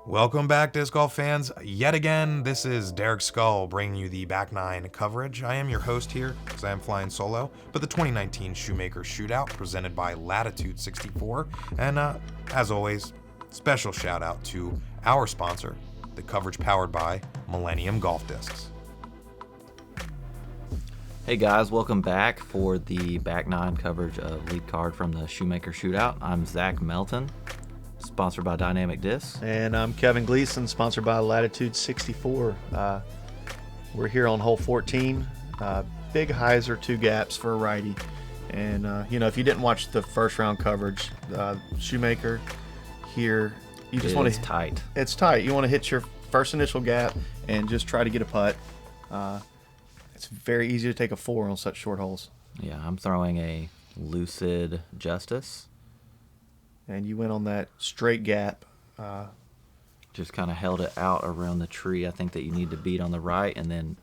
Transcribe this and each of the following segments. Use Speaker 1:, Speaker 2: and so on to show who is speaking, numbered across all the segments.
Speaker 1: Welcome back, disc golf fans. Yet again, this is Derek Skull bringing you the back nine coverage. I am your host here because I am flying solo, but the 2019 Schumaker Shootout presented by Latitude 64. And as always, special shout out to our sponsor, the coverage powered by Millennium Golf Discs.
Speaker 2: Hey guys, welcome back for the back nine coverage of lead card from the Schumaker Shootout. I'm Zach Melton, sponsored by Dynamic Discs.
Speaker 3: And I'm Kevin Gleason, sponsored by Latitude 64. We're here on hole 14. Big hyzer, 2 gaps for a righty. And, if you didn't watch the first round coverage, Schumaker here, you just want to...
Speaker 2: It's tight.
Speaker 3: It's tight. You want to hit your first initial gap and just try to get a putt. It's very easy to take a 4 on such short holes.
Speaker 2: Yeah, I'm throwing a Lucid Justice.
Speaker 3: And you went on that straight gap.
Speaker 2: Just kind of held it out around the tree. I think that you need to beat on the right and then,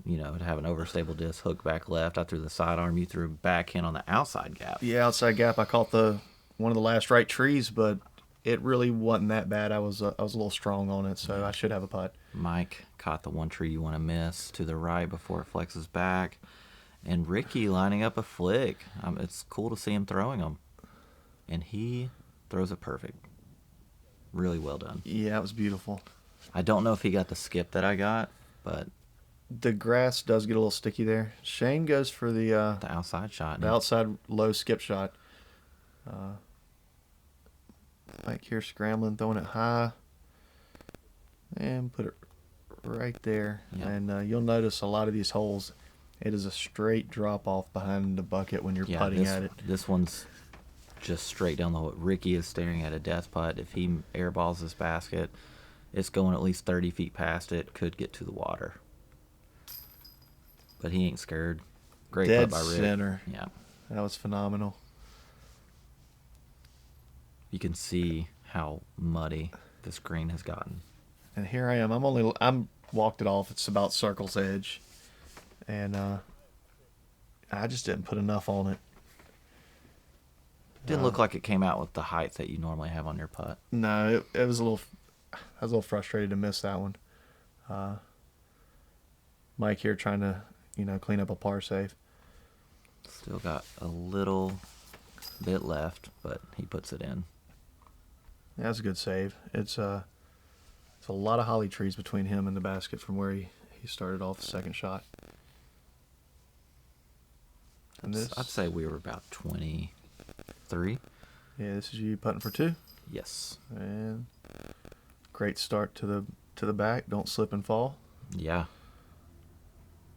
Speaker 2: to have an overstable disc hook back left. I threw the sidearm. You threw backhand on the outside gap.
Speaker 3: Yeah, outside gap. I caught one of the last right trees, but it really wasn't that bad. I was a little strong on it, so I should have a putt.
Speaker 2: Mike caught the one tree you want to miss to the right before it flexes back. And Ricky lining up a flick. It's cool to see him throwing them. And he throws it perfect. Really well done.
Speaker 3: Yeah, it was beautiful.
Speaker 2: I don't know if he got the skip that I got, but
Speaker 3: the grass does get a little sticky there. Shane goes for the
Speaker 2: outside shot.
Speaker 3: The outside low skip shot. Mike here scrambling, throwing it high. And put it right there.
Speaker 2: Yep.
Speaker 3: And you'll notice a lot of these holes, it is a straight drop off behind the bucket when you're putting at it.
Speaker 2: This one's just straight down the hole. Ricky is staring at a death putt. If he airballs this basket, it's going at least 30 feet past it. Could get to the water. But he ain't scared. Great
Speaker 3: Dead
Speaker 2: putt by Rick.
Speaker 3: center.
Speaker 2: Yeah.
Speaker 3: That was phenomenal.
Speaker 2: You can see how muddy this green has gotten.
Speaker 3: And here I am. I'm walked it off. It's about circle's edge. And I just didn't put enough on it.
Speaker 2: Didn't look like it came out with the height that you normally have on your putt.
Speaker 3: No, I was a little frustrated to miss that one. Mike here trying to, clean up a par save.
Speaker 2: Still got a little bit left, but he puts it in.
Speaker 3: Yeah, that's a good save. It's a lot of holly trees between him and the basket from where he started off the second shot. And
Speaker 2: I'd say we were about 23.
Speaker 3: Yeah, this is you putting for 2.
Speaker 2: Yes.
Speaker 3: And great start to the back. Don't slip and fall.
Speaker 2: Yeah.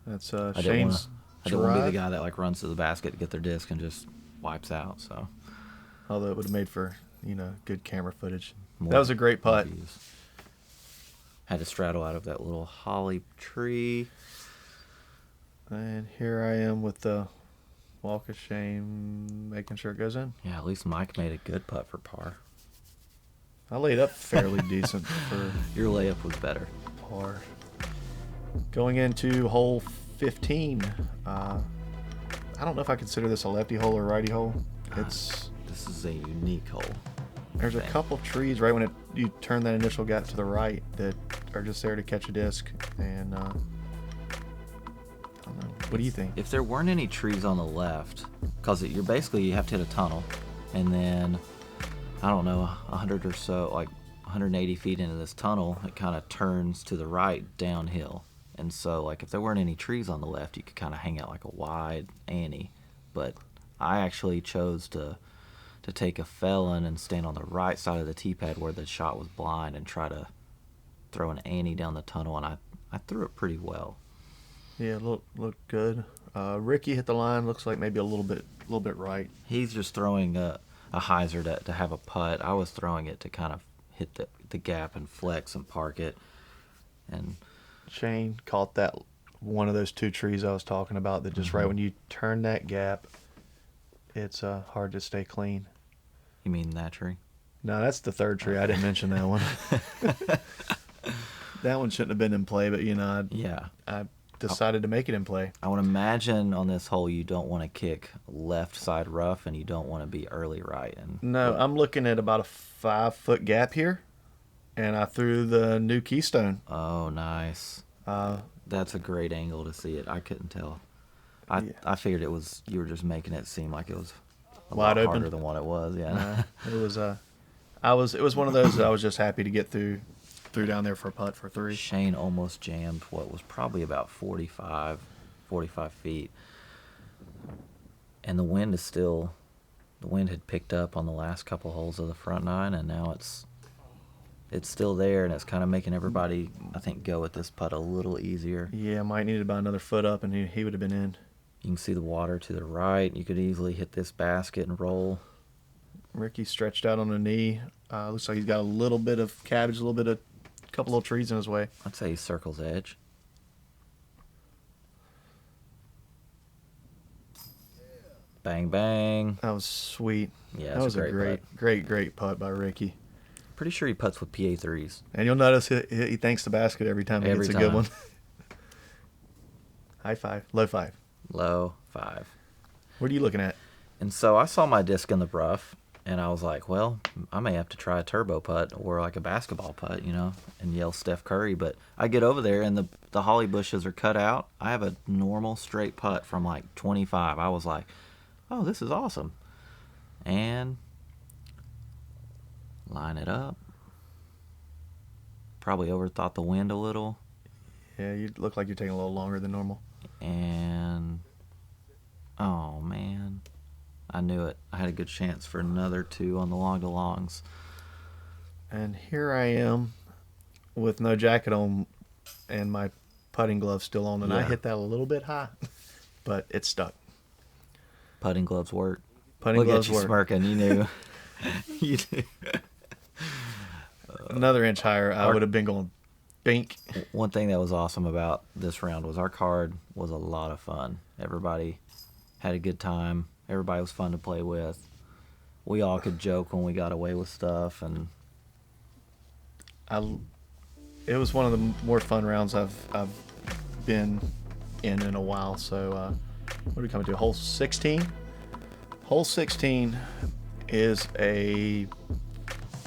Speaker 3: That's
Speaker 2: I
Speaker 3: Shane's.
Speaker 2: I don't want to be the guy that runs to the basket to get their disc and just wipes out. So.
Speaker 3: Although it would have made for good camera footage.
Speaker 2: More
Speaker 3: that was a great putt.
Speaker 2: views. Had to straddle out of that little holly tree.
Speaker 3: And here I am with the walk of shame, making sure it goes in.
Speaker 2: Yeah, at least Mike made a good putt for par.
Speaker 3: I laid up fairly decent for
Speaker 2: Your layup was better.
Speaker 3: par. Going into hole 15, I don't know if I consider this a lefty hole or righty hole.
Speaker 2: This is a unique hole.
Speaker 3: There's a couple trees right when you turn that initial gap to the right that are just there to catch a disc. And I don't know. What do you think?
Speaker 2: If there weren't any trees on the left, because you have to hit a tunnel, and then, I don't know, 100 or so, like 180 feet into this tunnel, it kind of turns to the right downhill. And so, if there weren't any trees on the left, you could kind of hang out like a wide Annie. But I actually chose to take a felon and stand on the right side of the tee pad where the shot was blind and try to throw an Annie down the tunnel, and I threw it pretty well.
Speaker 3: Yeah, looked good. Ricky hit the line. Looks like maybe a little bit right.
Speaker 2: He's just throwing a hyzer to have a putt. I was throwing it to kind of hit the gap and flex and park it. And
Speaker 3: Shane caught that one of those 2 trees I was talking about that just right when you turn that gap, it's hard to stay clean.
Speaker 2: You mean that tree?
Speaker 3: No, that's the third tree. I didn't mention that one. That one shouldn't have been in play, but I decided to make it in play.
Speaker 2: I would imagine on this hole you don't want to kick left side rough and you don't want to be early right.
Speaker 3: No, I'm looking at about a 5-foot gap here, and I threw the new Keystone.
Speaker 2: Oh, nice. That's a great angle to see it. I couldn't tell. I figured it was, you were just making it seem like it was a
Speaker 3: Wide
Speaker 2: lot
Speaker 3: open.
Speaker 2: harder than what it was. Yeah.
Speaker 3: It was it was one of those that I was just happy to get through down there for a putt for 3.
Speaker 2: Shane almost jammed what was probably about 45 feet. And the wind had picked up on the last couple holes of the front 9, and now it's still there, and it's kind of making everybody, I think, go at this putt a little easier.
Speaker 3: Yeah, Mike needed about another foot up, and he would have been in.
Speaker 2: You can see the water to the right. You could easily hit this basket and roll.
Speaker 3: Ricky stretched out on a knee. Looks like he's got a little bit of cabbage, a couple little trees in his way.
Speaker 2: I'd say he circles edge. Bang, bang.
Speaker 3: That was sweet.
Speaker 2: Yeah,
Speaker 3: that was
Speaker 2: a great putt.
Speaker 3: great putt by Ricky.
Speaker 2: Pretty sure he putts with PA3s.
Speaker 3: And you'll notice he thanks the basket every time he gets a good one. High 5, low 5.
Speaker 2: Low 5.
Speaker 3: What are you looking at?
Speaker 2: And so I saw my disc in the rough, and I was like, well, I may have to try a turbo putt or like a basketball putt, and yell Steph Curry. But I get over there, and the holly bushes are cut out. I have a normal straight putt from like 25. I was like, oh, this is awesome. And line it up. Probably overthought the wind a little.
Speaker 3: Yeah, you look like you're taking a little longer than normal.
Speaker 2: And, oh, man. I knew it. I had a good chance for another 2 on the long-to-longs.
Speaker 3: And here I am with no jacket on and my putting glove still on, and I hit that a little bit high, but it stuck.
Speaker 2: Putting gloves work.
Speaker 3: Putting gloves
Speaker 2: work. Look at you smirking. You knew. You knew.
Speaker 3: Another inch higher, I would have been going bink.
Speaker 2: One thing that was awesome about this round was our card was a lot of fun. Everybody had a good time. Everybody was fun to play with. We all could joke when we got away with stuff, and
Speaker 3: it was one of the more fun rounds I've been in a while. So what are we coming to? Hole 16. Hole 16 is a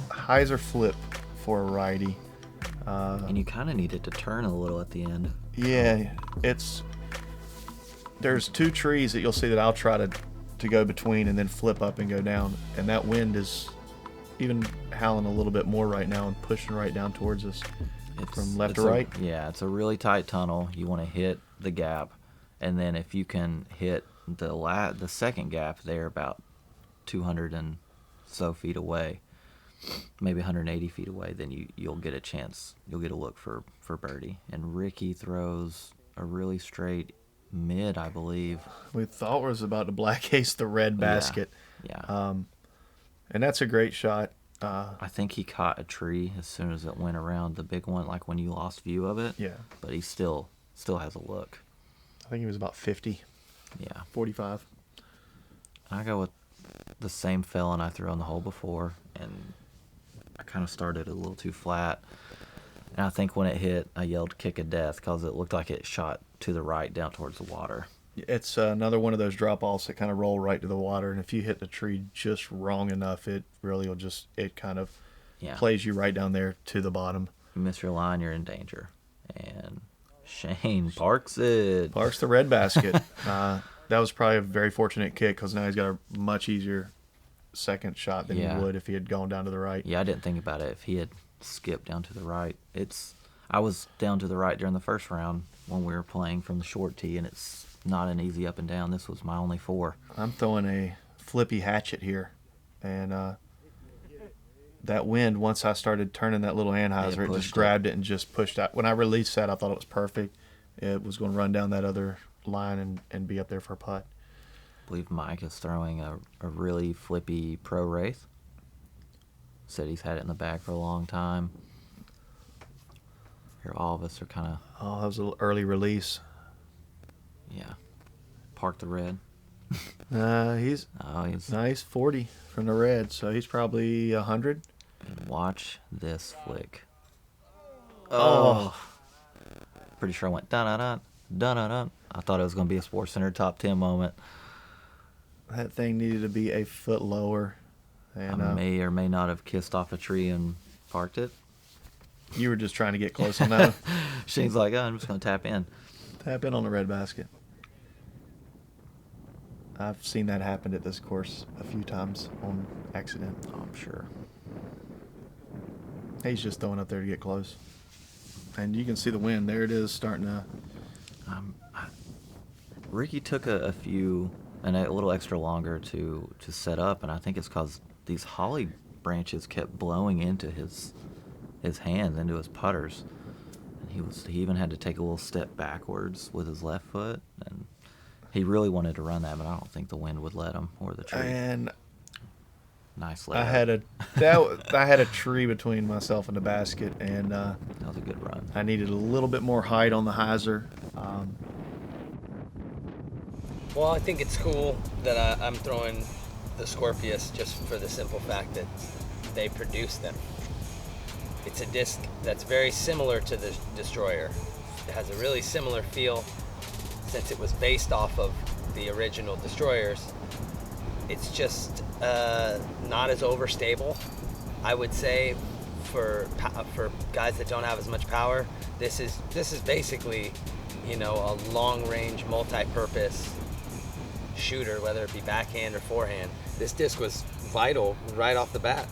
Speaker 3: hyzer flip for a righty.
Speaker 2: And you kind of needed to turn a little at the end.
Speaker 3: Yeah, there's 2 trees that you'll see that I'll try to go between and then flip up and go down. And that wind is even howling a little bit more right now and pushing right down towards us from left to right.
Speaker 2: Yeah, it's a really tight tunnel. You want to hit the gap, and then if you can hit the second gap there about 200 and so feet away, maybe 180 feet away, then you'll get a chance. You'll get a look for birdie. And Ricky throws a really straight mid, I believe.
Speaker 3: We thought it was about to black ace the red basket.
Speaker 2: Yeah.
Speaker 3: And that's a great shot.
Speaker 2: I think he caught a tree as soon as it went around the big one, like when you lost view of it.
Speaker 3: Yeah.
Speaker 2: But he still has a look.
Speaker 3: I think he was about 50.
Speaker 2: Yeah.
Speaker 3: 45.
Speaker 2: I go with the same felon I threw on the hole before, and I kind of started a little too flat. And I think when it hit, I yelled kick of death because it looked like it shot to the right down towards the water.
Speaker 3: It's another one of those drop-offs that kind of roll right to the water, and if you hit the tree just wrong enough, it really will it kind of plays you right down there to the bottom.
Speaker 2: You miss your line, you're in danger. And Shane parks it.
Speaker 3: Parks the red basket. That was probably a very fortunate kick because now he's got a much easier second shot than he would if he had gone down to the right.
Speaker 2: Yeah, I didn't think about it. If he had skipped down to the right, I was down to the right during the first round when we were playing from the short tee, and it's not an easy up and down. This was my only 4.
Speaker 3: I'm throwing a flippy hatchet here, and that wind, once I started turning that little anhyzer, it just grabbed it and just pushed out. When I released that, I thought it was perfect. It was going to run down that other line and be up there for a putt.
Speaker 2: I believe Mike is throwing a really flippy Pro Wraith. Said he's had it in the bag for a long time. Here, all of us are kind of...
Speaker 3: Oh, that was a little early release.
Speaker 2: Yeah. Park the red.
Speaker 3: He's nice 40 from the red, so he's probably 100.
Speaker 2: And watch this flick.
Speaker 3: Oh.
Speaker 2: Pretty sure I went dun-dun-dun, dun-dun-dun. I thought it was going to be a SportsCenter top 10 moment.
Speaker 3: That thing needed to be a foot lower. And
Speaker 2: I may or may not have kissed off a tree and parked it.
Speaker 3: You were just trying to get close on that one.
Speaker 2: Shane's like, oh, I'm just going to tap in.
Speaker 3: Tap in on the red basket. I've seen that happen at this course a few times on accident.
Speaker 2: Oh, I'm sure.
Speaker 3: He's just throwing up there to get close. And you can see the wind. There it is starting to...
Speaker 2: Ricky took a few, and a little extra longer to set up, and I think it's because these holly branches kept blowing into his hands, into his putters. And he even had to take a little step backwards with his left foot, and he really wanted to run that, but I don't think the wind would let him, or the tree.
Speaker 3: And
Speaker 2: nice
Speaker 3: I
Speaker 2: layup.
Speaker 3: I had a tree between myself and the basket, and
Speaker 2: That was a good run.
Speaker 3: I needed a little bit more height on the hyzer.
Speaker 4: Well, I think it's cool that I'm throwing the Scorpius just for the simple fact that they produce them. It's a disc that's very similar to the Destroyer. It has a really similar feel since it was based off of the original Destroyers. It's just not as overstable, I would say, for guys that don't have as much power. This is basically, you know, a long-range, multi-purpose shooter, whether it be backhand or forehand. This disc was vital right off the bat.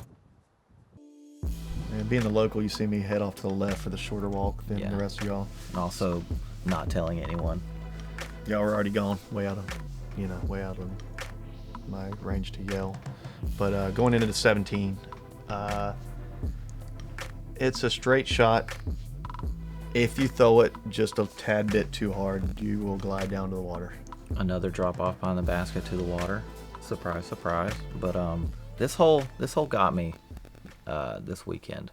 Speaker 3: And being the local, you see me head off to the left for the shorter walk than
Speaker 2: Yeah.
Speaker 3: the rest of y'all.
Speaker 2: And also not telling anyone.
Speaker 3: Y'all were already gone, way out of my range to yell. But going into the 17, it's a straight shot. If you throw it just a tad bit too hard, you will glide down to the water.
Speaker 2: Another drop off behind the basket to the water. Surprise, surprise. But this hole got me this weekend.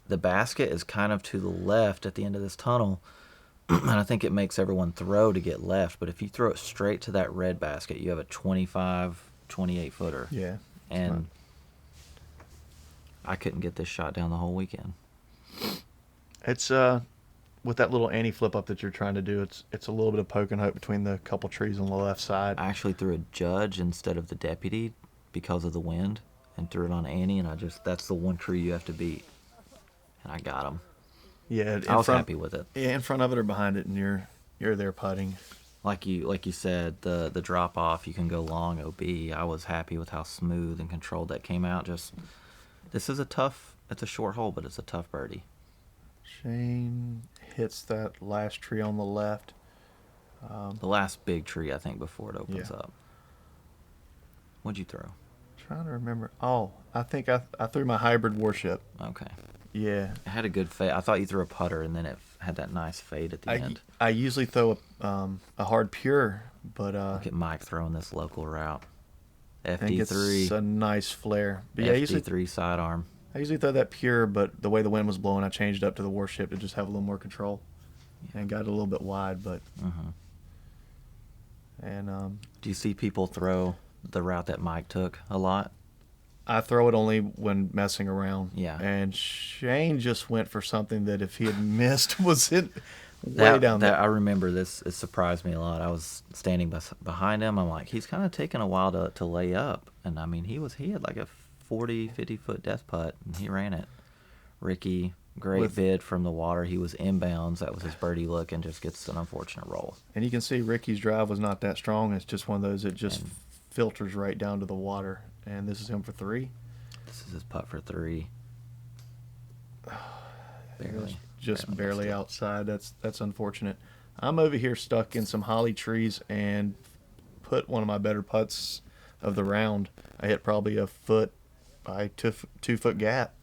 Speaker 2: The basket is kind of to the left at the end of this tunnel, and I think it makes everyone throw to get left. But if you throw it straight to that red basket, you have a 25, 28 footer.
Speaker 3: Yeah.
Speaker 2: And I couldn't get this shot down the whole weekend.
Speaker 3: It's with that little anti-flip up that you're trying to do, it's a little bit of poke and hope between the couple trees on the left side.
Speaker 2: I actually threw a judge instead of the deputy because of the wind, and threw it on Annie, and that's the one tree you have to beat. And I got him.
Speaker 3: Yeah,
Speaker 2: I was happy with it.
Speaker 3: Yeah, in front of it or behind it, and you're there putting.
Speaker 2: Like you said, the drop off, you can go long OB. I was happy with how smooth and controlled that came out. This is it's a short hole, but it's a tough birdie.
Speaker 3: Shane hits that last tree on the left.
Speaker 2: The last big tree, I think, before it opens
Speaker 3: Yeah.
Speaker 2: up. What'd you throw?
Speaker 3: Trying to remember. Oh, I think I threw my hybrid warship.
Speaker 2: Okay.
Speaker 3: Yeah.
Speaker 2: It had a good fade. I thought you threw a putter, and then it had that nice fade at the end.
Speaker 3: I usually throw a hard pure, but
Speaker 2: Look at Mike throwing this local route.
Speaker 3: I think it's
Speaker 2: FD3.
Speaker 3: a nice flare. But yeah,
Speaker 2: FD3 sidearm.
Speaker 3: I usually throw that pure, but the way the wind was blowing, I changed up to the warship to just have a little more control, and got it a little bit wide. But and
Speaker 2: Do you see people throw the route that Mike took a lot?
Speaker 3: I throw it only when messing around.
Speaker 2: Yeah.
Speaker 3: And Shane just went for something that if he had missed was it way down there.
Speaker 2: I remember this. It surprised me a lot. I was standing behind him. I'm like, he's kind of taking a while to lay up. And I mean, he had like a 40, 50-foot death putt, and he ran it. Ricky, great bid from the water. He was inbounds. That was his birdie look, and just gets an unfortunate roll.
Speaker 3: And you can see Ricky's drive was not that strong. It's just one of those that just filters right down to the water. And this is him for 3.
Speaker 2: This is his putt for 3. Barely.
Speaker 3: Just barely outside. That's unfortunate. I'm over here stuck in some holly trees and put one of my better putts of the round. I hit probably a foot by 2 foot gap.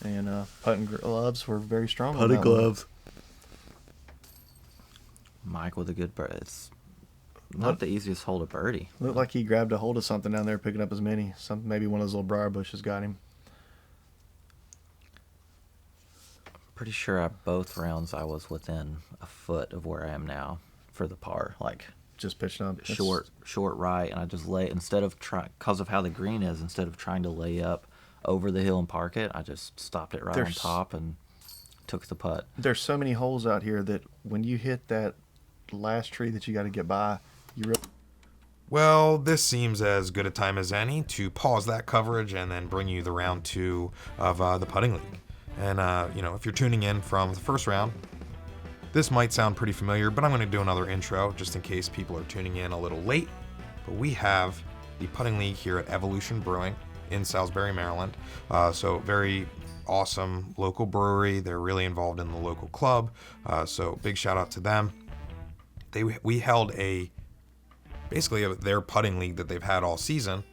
Speaker 3: And putting gloves were very strong.
Speaker 2: Putting
Speaker 3: on that one.
Speaker 2: gloves. Mike with a good birdie. It's not the easiest hole to birdie.
Speaker 3: Looked like he grabbed a hold of something down there picking up his mini. Maybe one of those little briar bushes got him.
Speaker 2: Pretty sure both rounds I was within a foot of where I am now for the par. Like
Speaker 3: Just pitching up.
Speaker 2: short right, and I just instead of because of how the green is, instead of trying to lay up over the hill and park it, I just stopped it right on top and took the putt.
Speaker 3: There's so many holes out here that when you hit that last tree that you got to get by,
Speaker 1: Well, this seems as good a time as any to pause that coverage and then bring you the round 2 of the putting league. And, if you're tuning in from the first round, this might sound pretty familiar, but I'm going to do another intro just in case people are tuning in a little late. But we have the putting league here at Evolution Brewing in Salisbury, Maryland. So very awesome local brewery. They're really involved in the local club. So big shout out to them. We held basically their putting league that they've had all season,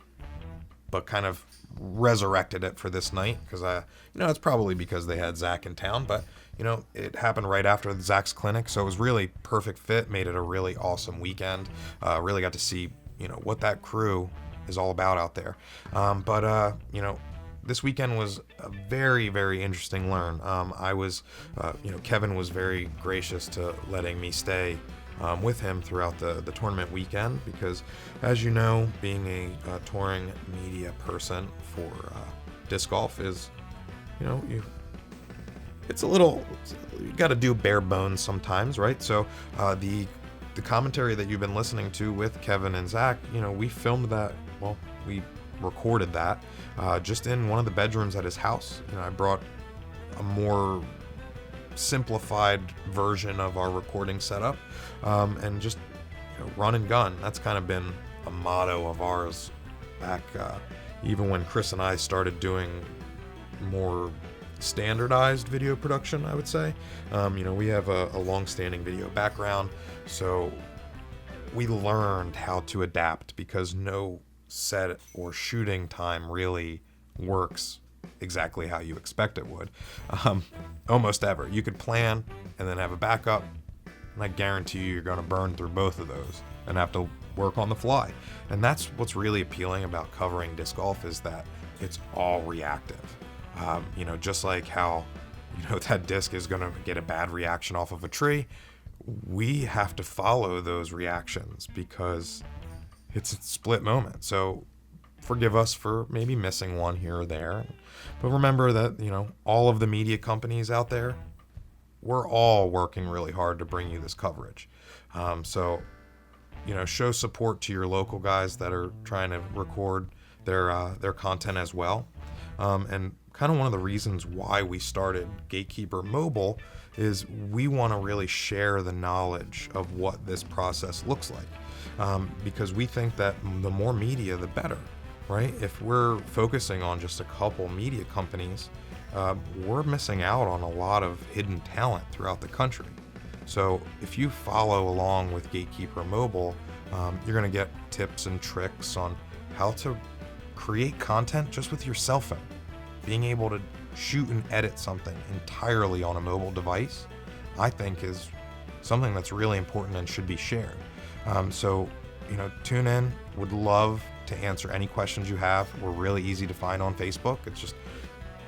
Speaker 1: but kind of resurrected it for this night because it's probably because they had Zach in town, but it happened right after Zach's clinic, so it was really perfect fit. Made it a really awesome weekend. Really got to see what that crew is all about out there. But this weekend was a very, very interesting learn. Kevin was very gracious to letting me stay with him throughout the tournament weekend because, as you know, being a touring media person for disc golf is, you got to do bare bones sometimes, right? So the commentary that you've been listening to with Kevin and Zach, we filmed that. Well, we recorded that just in one of the bedrooms at his house. I brought a more simplified version of our recording setup and just run and gun. That's kind of been a motto of ours back even when Chris and I started doing more standardized video production, I would say. We have a long-standing video background, so we learned how to adapt because no set or shooting time really works exactly how you expect it would. Almost ever. You could plan and then have a backup, and I guarantee you're going to burn through both of those and have to work on the fly. And that's what's really appealing about covering disc golf is that it's all reactive. Just like how, that disc is going to get a bad reaction off of a tree, we have to follow those reactions because it's a split moment. So forgive us for maybe missing one here or there. But remember that, all of the media companies out there, we're all working really hard to bring you this coverage. So show support to your local guys that are trying to record their content as well. And kind of one of the reasons why we started Gatekeeper Mobile is we want to really share the knowledge of what this process looks like. Because we think that the more media, the better, right? If we're focusing on just a couple media companies, we're missing out on a lot of hidden talent throughout the country. So if you follow along with Gatekeeper Mobile, you're going to get tips and tricks on how to create content just with your cell phone. Being able to shoot and edit something entirely on a mobile device, I think is something that's really important and should be shared. So tune in. Would love to answer any questions you have. We're really easy to find on Facebook. It's just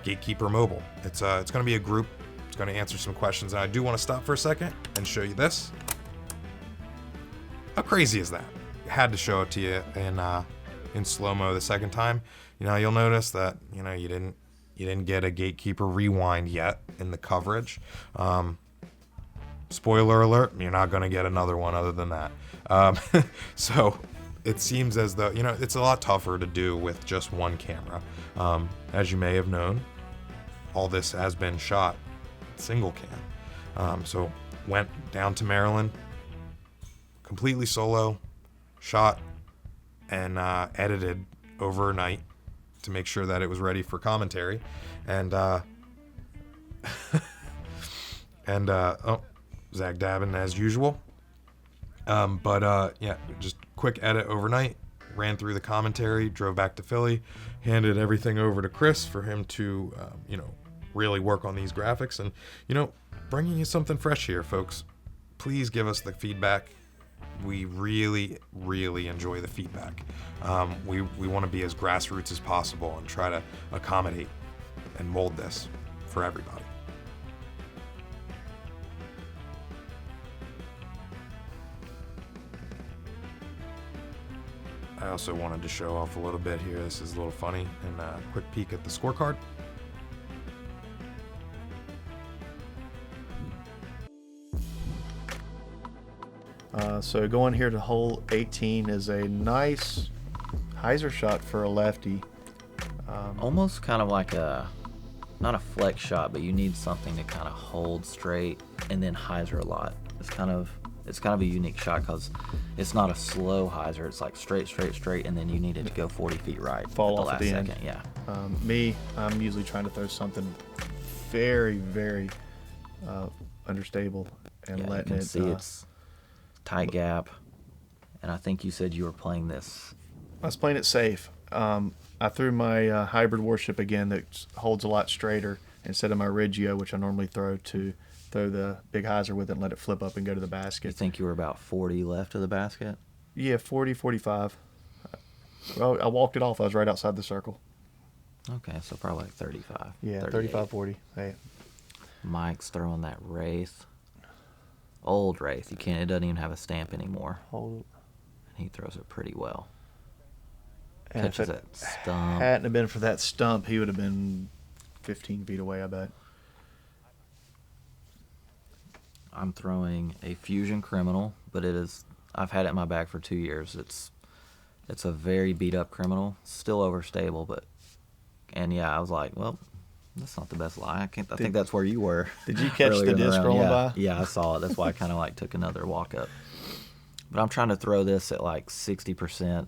Speaker 1: Gatekeeper Mobile. It's going to be a group. It's going to answer some questions. And I do want to stop for a second and show you this. How crazy is that? I had to show it to you in slow-mo the second time. You'll notice that you didn't get a Gatekeeper rewind yet in the coverage. Spoiler alert, you're not going to get another one other than that. So it seems as though, it's a lot tougher to do with just one camera. As you may have known, all this has been shot single cam. So went down to Maryland, completely solo, shot and edited overnight to make sure that it was ready for commentary. And Zach dabbing as usual. Just quick edit overnight, ran through the commentary, drove back to Philly, handed everything over to Chris for him to, really work on these graphics and, bringing you something fresh here, folks. Please give us the feedback. We really, really enjoy the feedback. We want to be as grassroots as possible and try to accommodate and mold this for everybody. I also wanted to show off a little bit here. This is a little funny, and a quick peek at the scorecard.
Speaker 3: So going here to hole 18 is a nice hyzer shot for a lefty.
Speaker 2: Almost kind of like a not a flex shot, but you need something to kind of hold straight and then hyzer a lot. It's kind of a unique shot because it's not a slow hyzer. It's like straight, and then you need it to go 40 feet right.
Speaker 3: Fall
Speaker 2: at
Speaker 3: off
Speaker 2: the
Speaker 3: at the
Speaker 2: last
Speaker 3: end.
Speaker 2: second. Yeah.
Speaker 3: I'm usually trying to throw something very, very understable and
Speaker 2: Yeah, you
Speaker 3: letting
Speaker 2: can
Speaker 3: it.
Speaker 2: see it's tight gap, and I think you said you were playing this.
Speaker 3: I was playing it safe. I threw my hybrid warship again that holds a lot straighter instead of my Reggio, which I normally throw the big hyzer with it and let it flip up and go to the basket.
Speaker 2: You think you were about 40 left of the basket?
Speaker 3: Yeah, 40, 45. Well, I walked it off. I was right outside the circle.
Speaker 2: Okay, so probably like 35.
Speaker 3: Yeah,
Speaker 2: 38.
Speaker 3: 35, 40. Hey.
Speaker 2: Mike's throwing that Wraith. Old Wraith. It doesn't even have a stamp anymore.
Speaker 3: Hold.
Speaker 2: And he throws it pretty well.
Speaker 3: And
Speaker 2: Catches
Speaker 3: if
Speaker 2: that stump.
Speaker 3: hadn't have been for that stump, he would have been 15 feet away, I bet.
Speaker 2: I'm throwing a Fusion Criminal, but I've had it in my bag for 2 years. It's a very beat up criminal, still overstable, and yeah, I was like, well, that's not the best lie. I think that's where you were.
Speaker 3: Did you catch
Speaker 2: earlier
Speaker 3: the
Speaker 2: in
Speaker 3: disc
Speaker 2: round.
Speaker 3: rolling
Speaker 2: Yeah,
Speaker 3: by?
Speaker 2: yeah, I saw it. That's why I kind of like took another walk up. But I'm trying to throw this at like 60%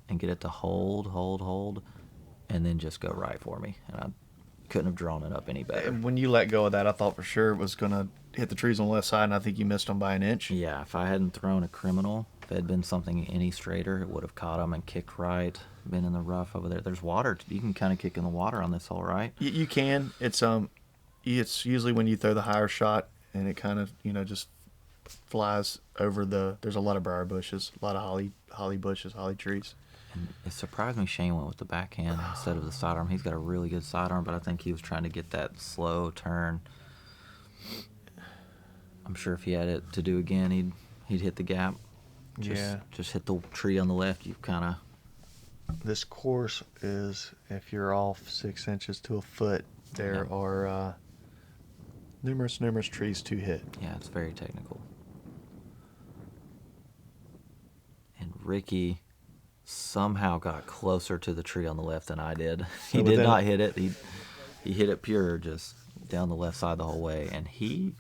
Speaker 2: and get it to hold, and then just go right for me. And I couldn't have drawn it up any better.
Speaker 3: And when you let go of that, I thought for sure it was going to hit the trees on the left side, and I think you missed them by an inch.
Speaker 2: Yeah, if I hadn't thrown a criminal, if it had been something any straighter, it would have caught him and kicked right, been in the rough over there. There's water. You can kind of kick in the water on this hole, right?
Speaker 3: You can. It's usually when you throw the higher shot, and it kind of just flies over there's a lot of briar bushes, a lot of holly bushes, holly trees.
Speaker 2: And it surprised me Shane went with the backhand instead of the sidearm. He's got a really good sidearm, but I think he was trying to get that slow turn. I'm sure if he had it to do again, he'd hit the gap. Just hit the tree on the left. You kind of.
Speaker 3: This course is, if you're off 6 inches to a foot, there are numerous trees to hit.
Speaker 2: Yeah, it's very technical. And Ricky somehow got closer to the tree on the left than I did. He did not hit it. He hit it pure, just down the left side the whole way, and he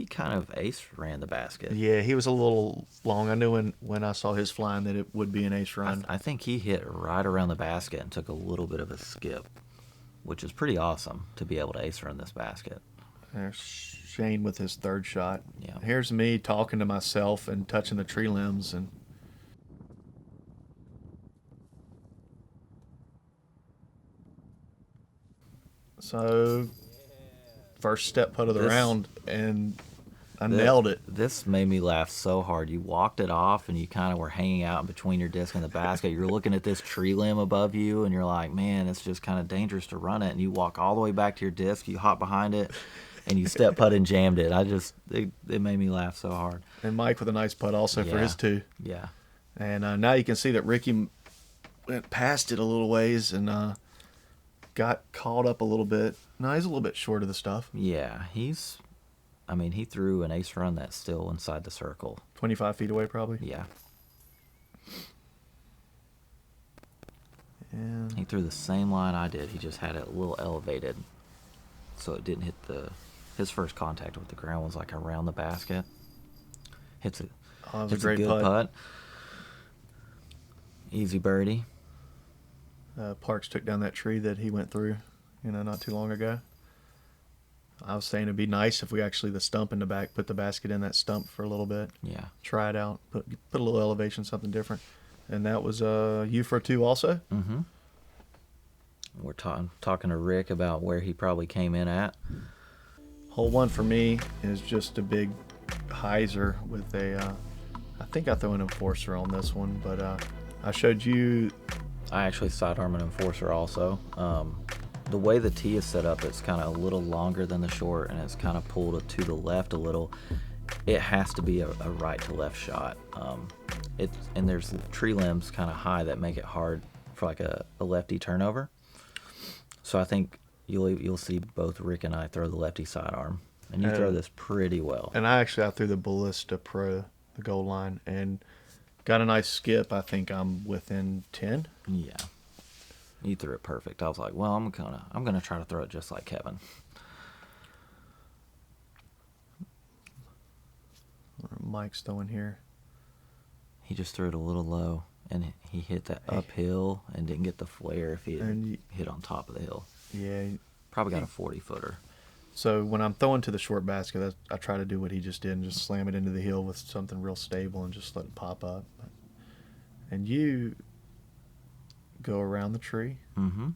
Speaker 2: kind of ace ran the basket.
Speaker 3: Yeah, he was a little long. I knew when I saw his flying that it would be an ace run.
Speaker 2: I think he hit right around the basket and took a little bit of a skip, which is pretty awesome to be able to ace run this basket.
Speaker 3: There's Shane with his third shot.
Speaker 2: Yeah.
Speaker 3: Here's me talking to myself and touching the tree limbs and. So, first step putt of the round, and I nailed it.
Speaker 2: This made me laugh so hard. You walked it off, and you kind of were hanging out in between your disc and the basket. You're looking at this tree limb above you, and you're like, man, it's just kind of dangerous to run it. And you walk all the way back to your disc, you hop behind it, and you step putt and jammed it. It made me laugh so hard.
Speaker 3: And Mike with a nice putt also for his two.
Speaker 2: Yeah.
Speaker 3: And now you can see that Ricky went past it a little ways and got caught up a little bit. No, he's a little bit short of the stuff.
Speaker 2: Yeah, he threw an ace run that's still inside the circle.
Speaker 3: 25 feet away, probably.
Speaker 2: Yeah.
Speaker 3: And
Speaker 2: He threw the same line I did. He just had it a little elevated, so it didn't hit his first contact with the ground was like around the basket. Hits
Speaker 3: that was
Speaker 2: hits
Speaker 3: a great
Speaker 2: good
Speaker 3: putt.
Speaker 2: Easy birdie.
Speaker 3: Parks took down that tree that he went through, not too long ago. I was saying it'd be nice if we actually, the stump in the back, put the basket in that stump for a little bit.
Speaker 2: Yeah.
Speaker 3: Try it out. Put a little elevation, something different. And that was you for a two also?
Speaker 2: Mm-hmm. We're talking to Rick about where he probably came in at.
Speaker 3: Hole one for me is just a big hyzer with I think I throw an enforcer on this one, but I showed you.
Speaker 2: I actually sidearm an enforcer also. The way the tee is set up, it's kind of a little longer than the short, and it's kind of pulled to the left a little. It has to be a right to left shot. And there's tree limbs kind of high that make it hard for like a lefty turnover. So I think you'll see both Rick and I throw the lefty sidearm, and you throw this pretty well.
Speaker 3: And I threw the Ballista Pro, the goal line, and got a nice skip. I think I'm within 10.
Speaker 2: Yeah. You threw it perfect. I was like, well, I'm gonna try to throw it just like Kevin.
Speaker 3: Mike's throwing here.
Speaker 2: He just threw it a little low, and he hit that uphill and didn't get the flare if he had hit on top of the hill.
Speaker 3: Yeah.
Speaker 2: Probably got a 40-footer.
Speaker 3: So when I'm throwing to the short basket, I try to do what he just did and just slam it into the hill with something real stable and just let it pop up. And you go around the tree.
Speaker 2: Mm-hmm.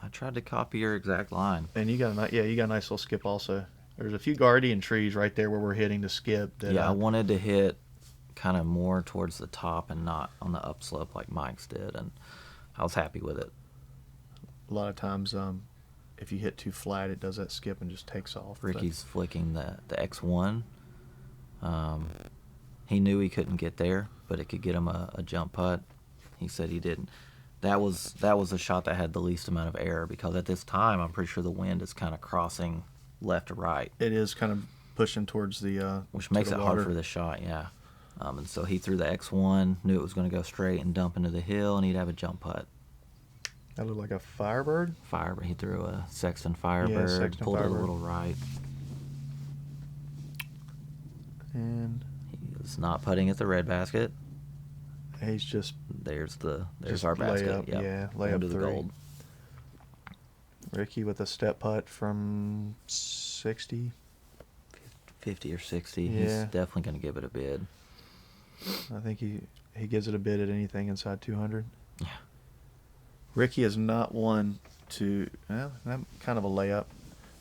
Speaker 2: I tried to copy your exact line.
Speaker 3: And you got a nice little skip also. There's a few guardian trees right there where we're hitting to skip.
Speaker 2: I wanted to hit kind of more towards the top and not on the upslope like Mike's did, and I was happy with it.
Speaker 3: A lot of times, if you hit too flat, it does that skip and just takes off.
Speaker 2: Ricky's flicking the X1. He knew he couldn't get there, but it could get him a jump putt. He said he didn't. That was the shot that had the least amount of error, because at this time I'm pretty sure the wind is kind of crossing left to right.
Speaker 3: It is kind of pushing towards the
Speaker 2: which makes
Speaker 3: it
Speaker 2: hard for the shot, yeah. And so he threw the X1, knew it was going to go straight and dump into the hill, and he'd have a jump putt.
Speaker 3: That looked like a Firebird.
Speaker 2: He threw a Sexton Firebird,
Speaker 3: Sexton
Speaker 2: pulled
Speaker 3: Firebird.
Speaker 2: it a little right.
Speaker 3: And
Speaker 2: He was not putting at the red basket.
Speaker 3: he's just
Speaker 2: There's
Speaker 3: just
Speaker 2: our basket.
Speaker 3: layup,
Speaker 2: Yep.
Speaker 3: yeah,
Speaker 2: Going
Speaker 3: layup
Speaker 2: to the
Speaker 3: 3.
Speaker 2: gold.
Speaker 3: Ricky with a step putt from 60.
Speaker 2: 50 or 60.
Speaker 3: Yeah.
Speaker 2: He's definitely going to give it a bid.
Speaker 3: I think he gives it a bid at anything inside 200.
Speaker 2: Yeah.
Speaker 3: Ricky is not one to that kind of a layup.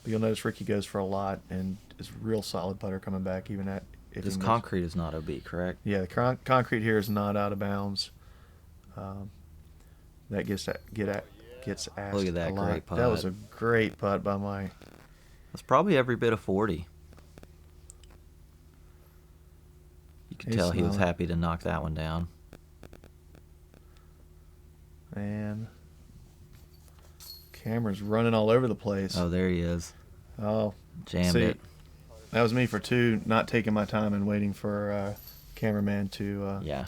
Speaker 3: But you'll notice Ricky goes for a lot and is real solid putter coming back even at if
Speaker 2: This
Speaker 3: he misses.
Speaker 2: concrete is not OB, correct?
Speaker 3: Yeah, the concrete here is not out of bounds. That gets asked
Speaker 2: Look at that
Speaker 3: a lot.
Speaker 2: great putt.
Speaker 3: That was a great putt by Mike.
Speaker 2: It's probably every bit of 40. You could
Speaker 3: He's
Speaker 2: tell he was
Speaker 3: smiling.
Speaker 2: happy to knock that one down.
Speaker 3: And Cameron's running all over the place.
Speaker 2: Oh, there he is.
Speaker 3: Oh,
Speaker 2: Jammed
Speaker 3: see,
Speaker 2: it.
Speaker 3: that was me for 2, not taking my time and waiting for cameraman to
Speaker 2: Yeah.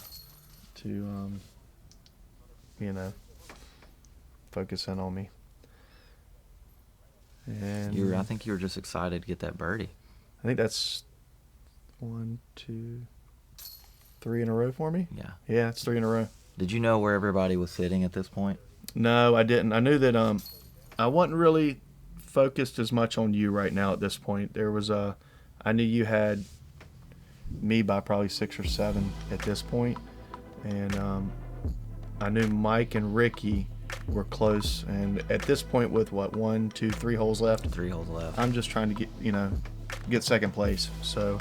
Speaker 3: focus in on me. And
Speaker 2: I think you were just excited to get that birdie.
Speaker 3: I think that's 1, 2, 3 in a row for me.
Speaker 2: Yeah.
Speaker 3: Yeah, it's 3 in a row.
Speaker 2: Did you know where everybody was sitting at this point?
Speaker 3: No, I didn't. I knew that I wasn't really focused as much on you right now at this point. There was I knew you had me by probably 6 or 7 at this point, and I knew Mike and Ricky were close. And at this point, with 1, 2, 3 holes left,
Speaker 2: 3 holes left.
Speaker 3: I'm just trying to get second place. So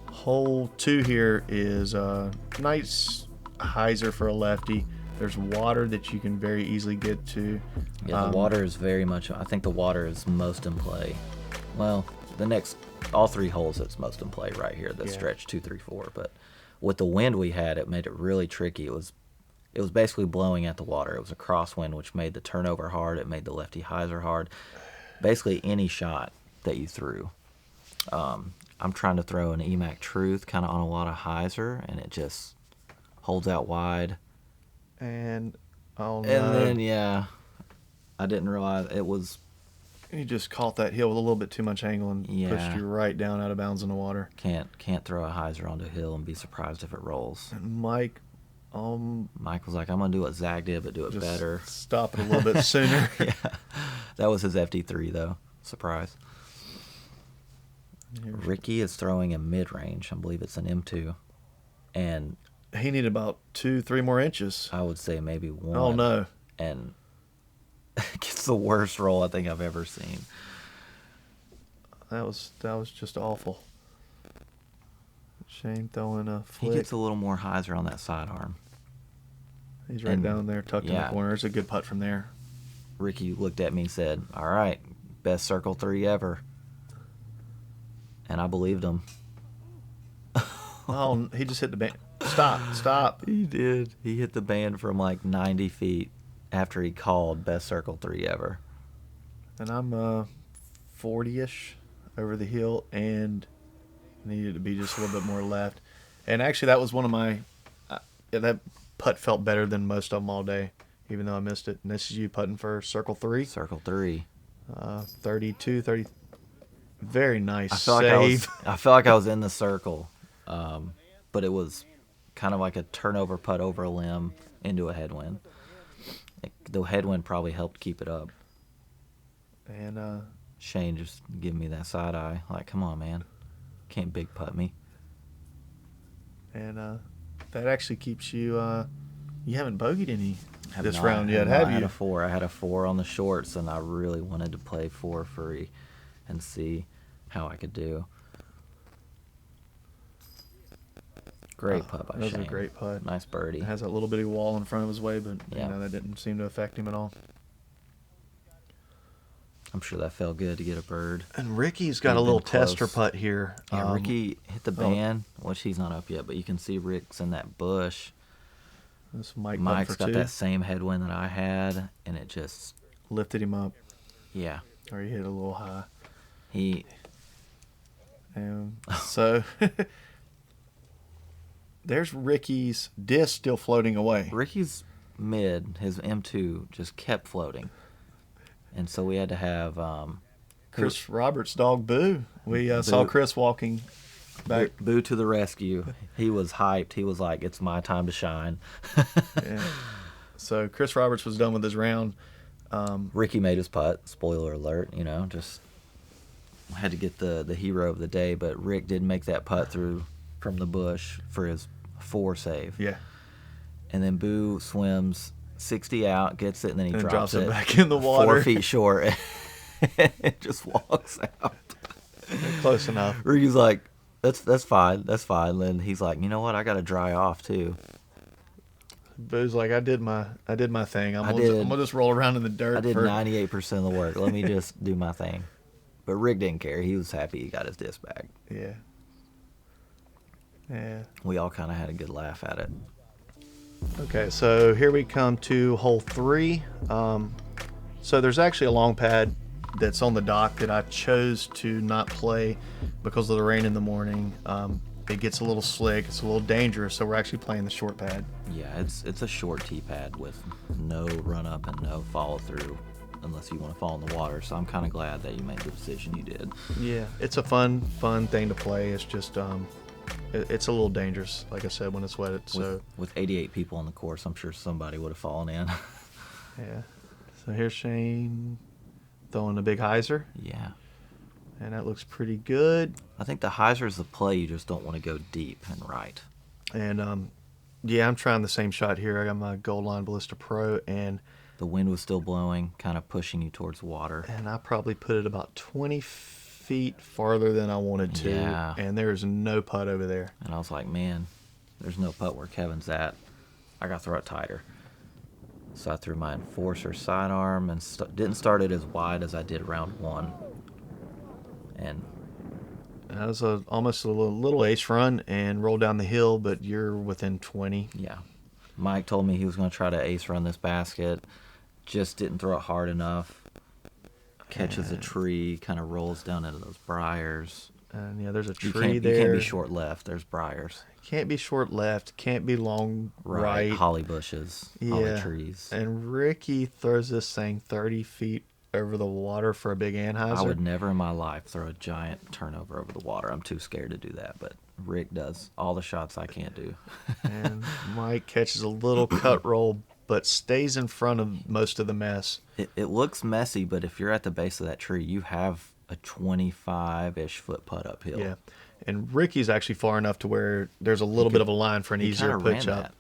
Speaker 3: hole 2 here is a nice hyzer for a lefty. There's water that you can very easily get to.
Speaker 2: Yeah, the water is very much. I think the water is most in play. Well, all 3 holes, it's most in play right here. This stretch 2, 3, 4. But with the wind we had, it made it really tricky. It was basically blowing at the water. It was a crosswind, which made the turnover hard. It made the lefty hyzer hard. Basically, any shot that you threw. I'm trying to throw an EMAC Truth kind of on a lot of hyzer, and it just holds out wide.
Speaker 3: And oh no!
Speaker 2: And then I didn't realize it was.
Speaker 3: You just caught that hill with a little bit too much angle and pushed you right down out of bounds in the water.
Speaker 2: Can't throw a hyzer onto a hill and be surprised if it rolls.
Speaker 3: And Mike,
Speaker 2: Mike was like, "I'm gonna do what Zach did, but do it
Speaker 3: just
Speaker 2: better.
Speaker 3: Stop it a little bit sooner."
Speaker 2: Yeah, that was his FD3 though. Surprise. Ricky is throwing a mid-range. I believe it's an M2, and
Speaker 3: He needed about 2, 3 more inches.
Speaker 2: I would say maybe 1.
Speaker 3: Oh no!
Speaker 2: And gets the worst roll I think I've ever seen.
Speaker 3: That was just awful. Shane throwing a
Speaker 2: He
Speaker 3: flick.
Speaker 2: gets a little more hyzer on that sidearm.
Speaker 3: He's right down there, tucked in the
Speaker 2: yeah.
Speaker 3: corner. It's a good putt from there.
Speaker 2: Ricky looked at me and said, "All right, best circle 3 ever." And I believed him.
Speaker 3: Oh, he just hit the band. Stop.
Speaker 2: He did. He hit the band from like 90 feet after he called best circle 3 ever.
Speaker 3: And I'm 40-ish over the hill and needed to be just a little bit more left. And actually, that was one of my that putt felt better than most of them all day. even though I missed it. And this is you putting for circle 3.
Speaker 2: Circle 3.
Speaker 3: 32, 30. Very nice
Speaker 2: I feel
Speaker 3: save.
Speaker 2: I feel like I was in the circle, but it was kind of like a turnover putt over a limb into a headwind. The headwind probably helped keep it up.
Speaker 3: And
Speaker 2: Shane just giving me that side eye, like, come on, man, can't big putt me.
Speaker 3: And that actually keeps you. You haven't bogeyed any this
Speaker 2: Not-
Speaker 3: round yet,
Speaker 2: not.
Speaker 3: have
Speaker 2: I had
Speaker 3: you?
Speaker 2: a 4. I had a 4 on the shorts, and I really wanted to play 4 free and see how I could do. Great putt by
Speaker 3: That was
Speaker 2: Shane.
Speaker 3: a great putt.
Speaker 2: Nice birdie.
Speaker 3: It has that little bitty wall in front of his way, but
Speaker 2: Yeah.
Speaker 3: that didn't seem to affect him at all.
Speaker 2: I'm sure that felt good to get a bird.
Speaker 3: And Ricky's got
Speaker 2: He'd
Speaker 3: a little
Speaker 2: been close.
Speaker 3: tester putt here.
Speaker 2: Yeah, Ricky hit the
Speaker 3: oh.
Speaker 2: band, which he's not up yet, but you can see Rick's in that bush.
Speaker 3: This Mike's
Speaker 2: Mike's
Speaker 3: for
Speaker 2: got
Speaker 3: 2.
Speaker 2: that same headwind that I had, and it just,
Speaker 3: Lifted him up,
Speaker 2: yeah.
Speaker 3: or he hit a little high.
Speaker 2: He,
Speaker 3: And so there's Ricky's disc still floating away.
Speaker 2: Ricky's mid, his M2 just kept floating. And so we had to have
Speaker 3: Chris Roberts' dog Boo. We saw
Speaker 2: Boo.
Speaker 3: Chris walking back.
Speaker 2: Boo to the rescue. He was hyped. He was like, it's my time to shine.
Speaker 3: Yeah. So Chris Roberts was done with his round.
Speaker 2: Ricky made his putt. Spoiler alert, just had to get the hero of the day. But Rick did make that putt through from the bush for his 4 save.
Speaker 3: Yeah.
Speaker 2: And then Boo swims 60 out, gets it, and then he
Speaker 3: And
Speaker 2: drops
Speaker 3: it back in the
Speaker 2: 4
Speaker 3: water.
Speaker 2: feet short. It just walks out.
Speaker 3: Close enough.
Speaker 2: Ricky's like, that's fine. That's fine. And then he's like, you know what? I got to dry off too.
Speaker 3: Boo's like, I did my thing. I'm
Speaker 2: I
Speaker 3: gonna just roll around in the dirt.
Speaker 2: I did
Speaker 3: for
Speaker 2: 98% of the work. Let me just do my thing. But Rick didn't care. He was happy he got his disc back.
Speaker 3: Yeah. Yeah.
Speaker 2: We all kind of had a good laugh at it.
Speaker 3: Okay, so here we come to hole 3. So there's actually a long pad that's on the dock that I chose to not play because of the rain in the morning. It gets a little slick. It's a little dangerous, so we're actually playing the short pad.
Speaker 2: Yeah, it's a short tee pad with no run up and no follow through unless you want to fall in the water. So I'm kind of glad that you made the decision you did.
Speaker 3: Yeah, it's a fun thing to play. It's just it's a little dangerous, like I said, when it's wet. So
Speaker 2: With 88 people on the course, I'm sure somebody would have fallen in.
Speaker 3: yeah. So here's Shane throwing a big hyzer,
Speaker 2: Yeah.
Speaker 3: and that looks pretty good.
Speaker 2: I think the hyzer is the play. You just don't want to go deep and right.
Speaker 3: And yeah, I'm trying the same shot here. I got my Gold Line Ballista Pro, and
Speaker 2: The wind was still blowing, kind of pushing you towards water.
Speaker 3: I probably put it about 20 feet farther than I wanted to.
Speaker 2: Yeah.
Speaker 3: And there's no putt over there.
Speaker 2: And I was like, man, there's no putt where Kevin's at. I got to throw it tighter. So I threw my Enforcer sidearm and didn't start it as wide as I did round 1. And
Speaker 3: That was almost a little ace run and roll down the hill, but you're within 20.
Speaker 2: yeah, Mike told me he was going to try to ace run this basket. Just didn't throw it hard enough. Catches a tree, kind of rolls down into those briars.
Speaker 3: And yeah, there's a
Speaker 2: You
Speaker 3: tree
Speaker 2: can't,
Speaker 3: there.
Speaker 2: you can't be short left. There's briars.
Speaker 3: Can't be short left. Can't be long right.
Speaker 2: Holly bushes. Holly trees.
Speaker 3: And Ricky throws this thing 30 feet over the water for a big anhyzer.
Speaker 2: I would never in my life throw a giant turnover over the water. I'm too scared to do that, but Rick does all the shots I can't do.
Speaker 3: And Mike catches a little cut roll, but stays in front of most of the mess.
Speaker 2: It looks messy, but if you're at the base of that tree, you have a 25-ish foot putt uphill.
Speaker 3: Yeah. And Ricky's actually far enough to where there's a little bit of a line for an
Speaker 2: He
Speaker 3: easier
Speaker 2: kinda ran
Speaker 3: pitch up.
Speaker 2: that,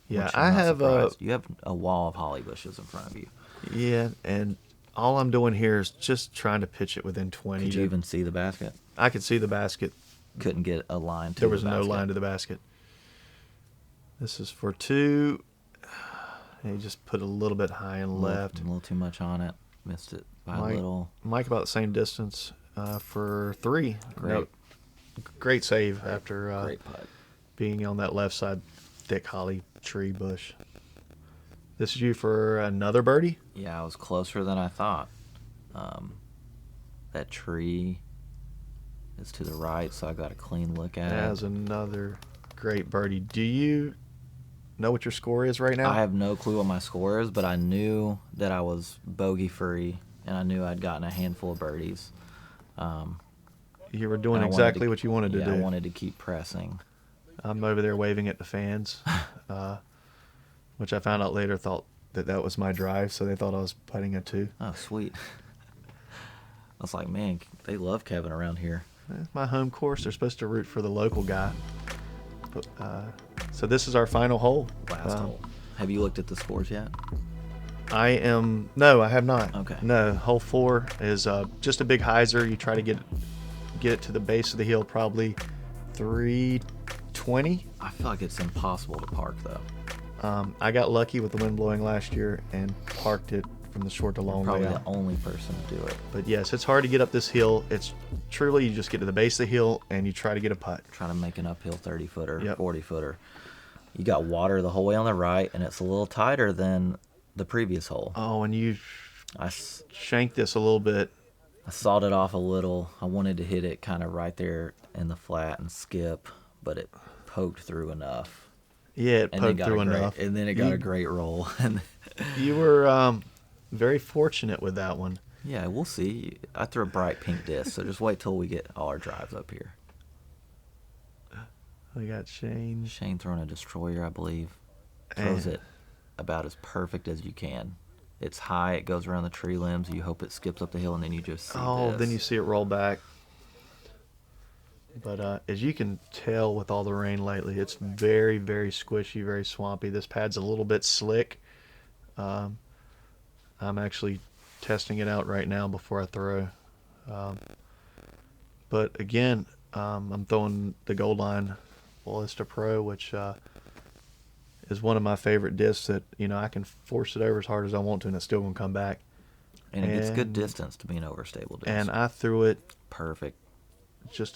Speaker 3: Yeah,
Speaker 2: which
Speaker 3: I
Speaker 2: I'm not
Speaker 3: have
Speaker 2: surprised. You have a wall of holly bushes in front of you.
Speaker 3: yeah, and all I'm doing here is just trying to pitch it within 20.
Speaker 2: Could you even see the basket?
Speaker 3: I could see the basket.
Speaker 2: Couldn't get a line to
Speaker 3: There
Speaker 2: the
Speaker 3: was no
Speaker 2: basket.
Speaker 3: line to the basket. This is for 2. And he just put a little bit high and left.
Speaker 2: A little too much on it. Missed it by a
Speaker 3: Mike,
Speaker 2: little.
Speaker 3: Mike about the same distance for 3.
Speaker 2: Great.
Speaker 3: Great save after
Speaker 2: Great putt.
Speaker 3: being on that left side thick holly tree bush. This is you for another birdie?
Speaker 2: Yeah, I was closer than I thought. That tree is to the right, so I got a clean look at
Speaker 3: That
Speaker 2: it.
Speaker 3: was another great birdie. Do you know what your score is right now?
Speaker 2: I have no clue what my score is, but I knew that I was bogey free, and I knew I'd gotten a handful of birdies.
Speaker 3: You were doing
Speaker 2: And I wanted
Speaker 3: exactly
Speaker 2: to-
Speaker 3: what you wanted to do.
Speaker 2: I wanted to keep pressing.
Speaker 3: I'm over there waving at the fans, which I found out later thought that was my drive, so they thought I was putting it too.
Speaker 2: Oh, sweet. I was like, man, they love Kevin around here.
Speaker 3: It's my home course. They're supposed to root for the local guy. But, so this is our final hole.
Speaker 2: Last hole. Have you looked at the scores yet?
Speaker 3: No, I have not.
Speaker 2: Okay.
Speaker 3: No, hole 4 is just a big hyzer. You try to get it to the base of the hill, probably 320.
Speaker 2: I feel like it's impossible to park, though.
Speaker 3: I got lucky with the wind blowing last year and parked it from the short to long
Speaker 2: Probably
Speaker 3: layout.
Speaker 2: the only person to do it.
Speaker 3: But yes, it's hard to get up this hill. It's truly, you just get to the base of the hill and you try to get a putt.
Speaker 2: Try to make an uphill 30-footer,
Speaker 3: Yep.
Speaker 2: 40-footer. You got water the whole way on the right, and it's a little tighter than the previous hole.
Speaker 3: Oh, and you
Speaker 2: I
Speaker 3: shanked this a little bit.
Speaker 2: sawed it off a little. I wanted to hit it kind of right there in the flat and skip, but it poked through enough.
Speaker 3: Yeah, it
Speaker 2: And then
Speaker 3: poked
Speaker 2: got
Speaker 3: through
Speaker 2: a great,
Speaker 3: enough.
Speaker 2: and then it got a great roll. And
Speaker 3: You were very fortunate with that one.
Speaker 2: yeah, we'll see. I threw a bright pink disc, so just wait till we get all our drives up here.
Speaker 3: We got Shane.
Speaker 2: Shane throwing a destroyer, I believe. Throws
Speaker 3: And-
Speaker 2: it about as perfect as you can. It's high, it goes around the tree limbs, you hope it skips up the hill, and then you just see
Speaker 3: Oh,
Speaker 2: this.
Speaker 3: then you see it roll back. But as you can tell with all the rain lately, it's very, very squishy, very swampy. This pad's a little bit slick. I'm actually testing it out right now before I throw. But again, I'm throwing the Gold Line Ballista Pro, which is one of my favorite discs that, I can force it over as hard as I want to and it's still going to come back.
Speaker 2: And it gets good
Speaker 3: and-
Speaker 2: distance to be an overstable disc.
Speaker 3: And I threw it
Speaker 2: Perfect.
Speaker 3: just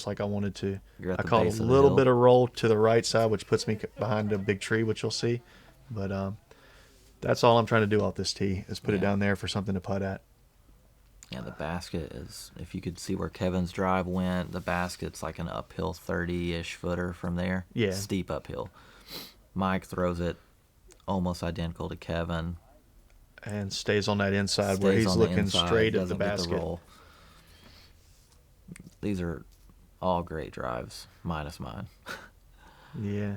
Speaker 3: like I wanted to.
Speaker 2: You're at
Speaker 3: I
Speaker 2: the
Speaker 3: caught
Speaker 2: base
Speaker 3: a
Speaker 2: of the
Speaker 3: little
Speaker 2: hill.
Speaker 3: bit of roll to the right side, which puts me behind a big tree, which you'll see. But that's all I'm trying to do off this tee is put it
Speaker 2: Yeah.
Speaker 3: down there for something to putt at.
Speaker 2: Yeah, the basket is, if you could see where Kevin's drive went, the basket's like an uphill 30-ish footer from there.
Speaker 3: Yeah.
Speaker 2: Steep uphill. Mike throws it almost identical to Kevin.
Speaker 3: And stays on that inside where
Speaker 2: Stays
Speaker 3: he's
Speaker 2: on the
Speaker 3: looking
Speaker 2: inside,
Speaker 3: straight at the
Speaker 2: doesn't get
Speaker 3: basket.
Speaker 2: roll. These are all great drives, minus mine.
Speaker 3: Yeah.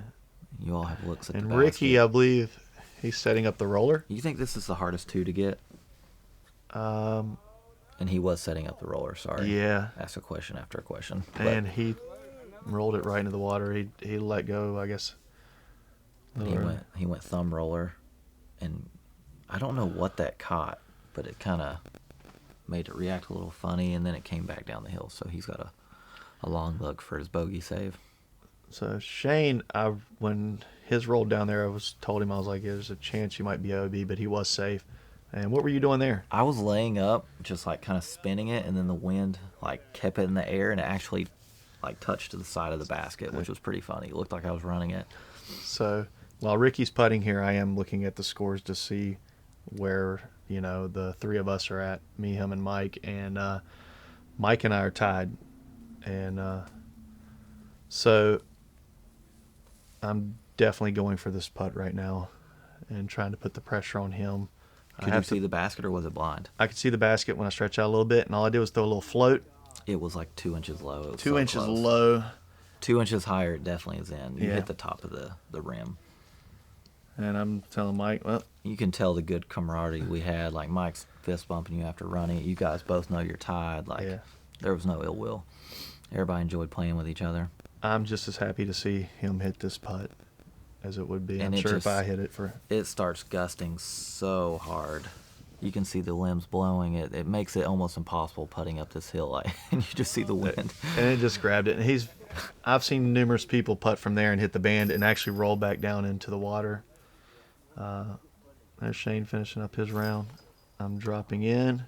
Speaker 2: You all have looks at
Speaker 3: And
Speaker 2: the
Speaker 3: Ricky,
Speaker 2: basket.
Speaker 3: I believe he's setting up the roller.
Speaker 2: You think this is the hardest two to get? And he was setting up the roller, sorry.
Speaker 3: Yeah.
Speaker 2: Ask a question after a question. But
Speaker 3: And he rolled it right into the water. He let go, I guess. a little early.
Speaker 2: he went thumb roller, and I don't know what that caught, but it kind of made it react a little funny, and then it came back down the hill. So he's got a long look for his bogey save.
Speaker 3: So Shane, when his rolled down there, told him, I was like, there's a chance you might be OB, but he was safe. And what were you doing there?
Speaker 2: I was laying up, just like kind of spinning it, and then the wind like kept it in the air, and it actually like touched to the side of the basket, which was pretty funny. It looked like I was running it.
Speaker 3: So while Ricky's putting here, I am looking at the scores to see where, the three of us are at, me, him, and Mike. And Mike and I are tied. And so I'm definitely going for this putt right now and trying to put the pressure on him.
Speaker 2: Could you see the basket, or was it blind?
Speaker 3: I could see the basket when I stretch out a little bit, and all I did was throw a little float.
Speaker 2: It was like 2 inches low. It was
Speaker 3: 2
Speaker 2: so
Speaker 3: inches
Speaker 2: close.
Speaker 3: low.
Speaker 2: 2 inches higher, it definitely is in. You
Speaker 3: Yeah.
Speaker 2: hit the top of the rim.
Speaker 3: And I'm telling Mike, well,
Speaker 2: You can tell the good camaraderie we had. Like Mike's fist bumping you after running it. You guys both know you're tied. Like
Speaker 3: Yeah.
Speaker 2: there was no ill will. Everybody enjoyed playing with each other.
Speaker 3: I'm just as happy to see him hit this putt as it would be.
Speaker 2: And
Speaker 3: I'm
Speaker 2: it
Speaker 3: sure if
Speaker 2: just-
Speaker 3: I hit it for...
Speaker 2: It starts gusting so hard. You can see the limbs blowing. It makes it almost impossible putting up this hill. Like, and you just see the wind.
Speaker 3: And it just grabbed it. And I've seen numerous people putt from there and hit the band and actually roll back down into the water. There's Shane finishing up his round. I'm dropping in.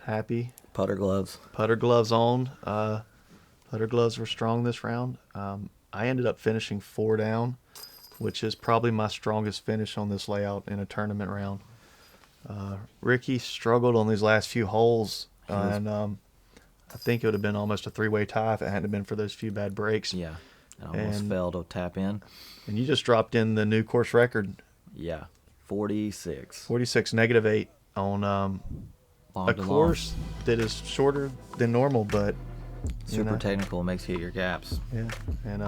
Speaker 3: Happy.
Speaker 2: Putter gloves.
Speaker 3: Putter gloves on. Putter gloves were strong this round. I ended up finishing 4 down, which is probably my strongest finish on this layout in a tournament round. Ricky struggled on these last few holes, and I think it would have been almost a 3-way tie if it hadn't been for those few bad breaks.
Speaker 2: Yeah. I almost
Speaker 3: And-
Speaker 2: failed to tap in.
Speaker 3: And you just dropped in the new course record,
Speaker 2: Yeah, 46.
Speaker 3: 46 -8 on
Speaker 2: Long
Speaker 3: a
Speaker 2: to long.
Speaker 3: course that is shorter than normal, but you
Speaker 2: Super
Speaker 3: know,
Speaker 2: technical, makes you hit your gaps.
Speaker 3: yeah. And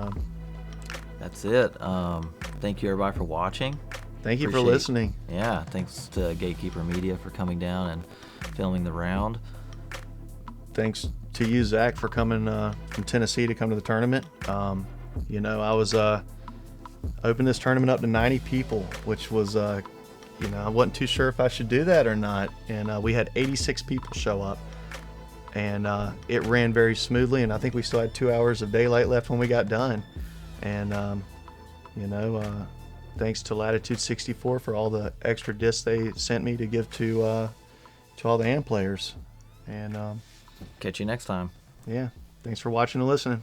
Speaker 2: That's it. Thank you everybody for watching.
Speaker 3: thank you for
Speaker 2: Appreciate-
Speaker 3: listening.
Speaker 2: Yeah, thanks to Gatekeeper Media for coming down and filming the round.
Speaker 3: Thanks to you, Zach, for coming from Tennessee to come to the tournament. You know, I was opened this tournament up to 90 people, which was, you know, I wasn't too sure if I should do that or not. And we had 86 people show up, and it ran very smoothly. And I think we still had 2 hours of daylight left when we got done. And you know, thanks to Latitude 64 for all the extra discs they sent me to give to all the AMP players. And
Speaker 2: Catch you next time.
Speaker 3: yeah, thanks for watching and listening.